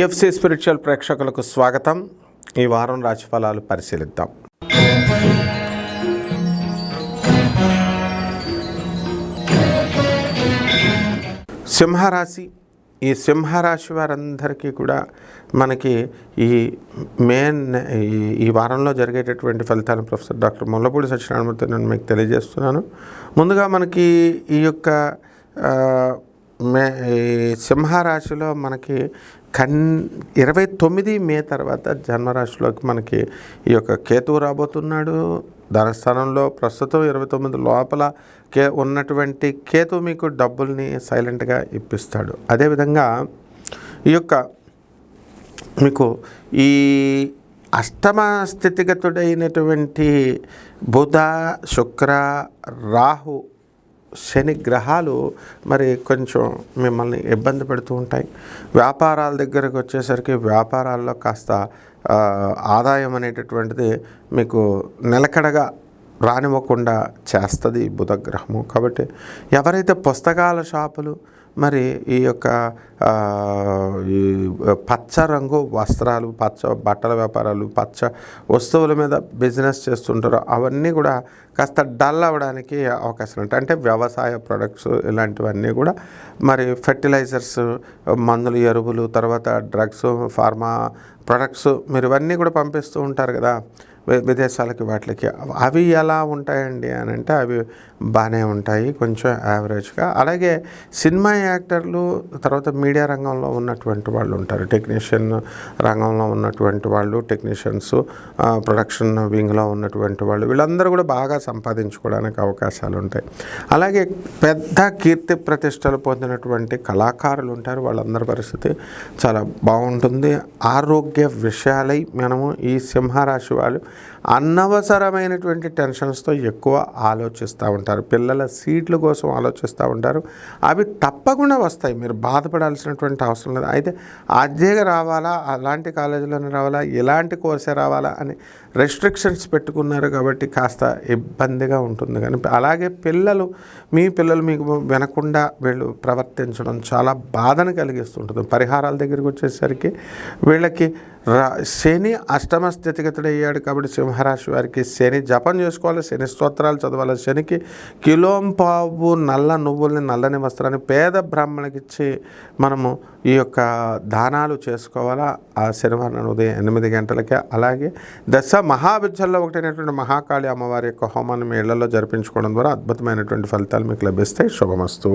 TFC spiritual ప్రేక్షకులకు స్వాగతం. ఈ వారం రాశిఫలాలు పరిశీలిద్దాం. సింహరాశి. ఈ సింహరాశి వారందరికీ కూడా మనకి ఈ వారంలో జరిగేటటువంటి ఫలితాలను ప్రొఫెసర్ డాక్టర్ ముల్లపూడి సత్యనారాయణమూర్తి నేను మీకు తెలియజేస్తున్నాను. ముందుగా మనకి ఈ యొక్క సింహరాశిలో మనకి 29 మే తర్వాత జన్మరాశిలోకి మనకి ఈ యొక్క కేతువు రాబోతున్నాడు. ధనస్థానంలో ప్రస్తుతం 29 లోపల ఉన్నటువంటి కేతువు మీకు డబ్బుల్ని సైలెంట్గా ఇప్పిస్తాడు. అదేవిధంగా ఈ యొక్క మీకు ఈ అష్టమ స్థితిగతుడైనటువంటి బుధ, శుక్ర, రాహు, శని గ్రహాలు మరి కొంచెం మిమ్మల్ని ఇబ్బంది పెడుతూ ఉంటాయి. వ్యాపారాల దగ్గరకు వచ్చేసరికి వ్యాపారాల్లో కాస్త ఆదాయం అనేటటువంటిది మీకు నిలకడగా రానివ్వకుండా చేస్తుంది బుధగ్రహము. కాబట్టి ఎవరైతే పుస్తకాల షాపులు మరి ఈ యొక్క ఈ పచ్చ రంగు వస్త్రాలు, పచ్చ బట్టల వ్యాపారాలు, పచ్చ వస్తువుల మీద బిజినెస్ చేస్తుంటారో అవన్నీ కూడా కాస్త డల్ అవ్వడానికి అవకాశం ఉంటాయి. అంటే వ్యవసాయ ప్రొడక్ట్స్ ఇలాంటివన్నీ కూడా మరి ఫెర్టిలైజర్స్, మందులు, ఎరువులు, తర్వాత డ్రగ్స్, ఫార్మా ప్రొడక్ట్స్ మీరు ఇవన్నీ కూడా పంపిస్తూ ఉంటారు కదా విదేశాలకి, వాటికి. అవి ఎలా ఉంటాయండి అని అంటే అవి బాగానే ఉంటాయి, కొంచెం యావరేజ్గా. అలాగే సినిమా యాక్టర్లు, తర్వాత మీడియా రంగంలో ఉన్నటువంటి వాళ్ళు ఉంటారు, టెక్నీషియన్ రంగంలో ఉన్నటువంటి వాళ్ళు, టెక్నీషియన్స్, ప్రొడక్షన్ వింగ్లో ఉన్నటువంటి వాళ్ళు, వీళ్ళందరూ కూడా బాగా సంపాదించుకోవడానికి అవకాశాలు ఉంటాయి. అలాగే పెద్ద కీర్తి ప్రతిష్టలు పొందినటువంటి కళాకారులు ఉంటారు, వాళ్ళందరి పరిస్థితి చాలా బాగుంటుంది. ఆరోగ్య విషయాలై మనము ఈ సింహరాశి వాళ్ళు అనవసరమైనటువంటి టెన్షన్స్తో ఎక్కువ ఆలోచిస్తూ ఉంటారు. పిల్లల సీట్ల కోసం ఆలోచిస్తూ ఉంటారు. అవి తప్పకుండా వస్తాయి, మీరు బాధపడాల్సినటువంటి అవసరం లేదు. అయితే అదే రావాలా, అలాంటి కాలేజీలోనే రావాలా, ఇలాంటి కోర్సే రావాలా అని రెస్ట్రిక్షన్స్ పెట్టుకున్నారు కాబట్టి కాస్త ఇబ్బందిగా ఉంటుంది. కానీ అలాగే మీ పిల్లలు మీకు వినకుండా వీళ్ళు ప్రవర్తించడం చాలా బాధను కలిగిస్తుంటుంది. పరిహారాల దగ్గరికి వచ్చేసరికి వీళ్ళకి శని అష్టమ స్థితిగతుడు అయ్యాడు కాబట్టి సింహరాశి వారికి శని జపం చేసుకోవాలి, శని స్తోత్రాలు చదవాలి. శనికి కిలోంపావు నల్ల నువ్వుల్ని, నల్లని వస్త్రాన్ని పేద బ్రాహ్మణులకి ఇచ్చి మనము ఈ యొక్క దానాలు చేసుకోవాలా ఆ శనివారం ఉదయం 8 గంటలకే. అలాగే దశ మహావిద్యల్లో ఒకటైనటువంటి మహాకాళి అమ్మవారి యొక్క హోమాన్ని మీ ఇళ్లలో జరిపించుకోవడం ద్వారా అద్భుతమైనటువంటి ఫలితాలు మీకు లభిస్తాయి. శుభమస్తు.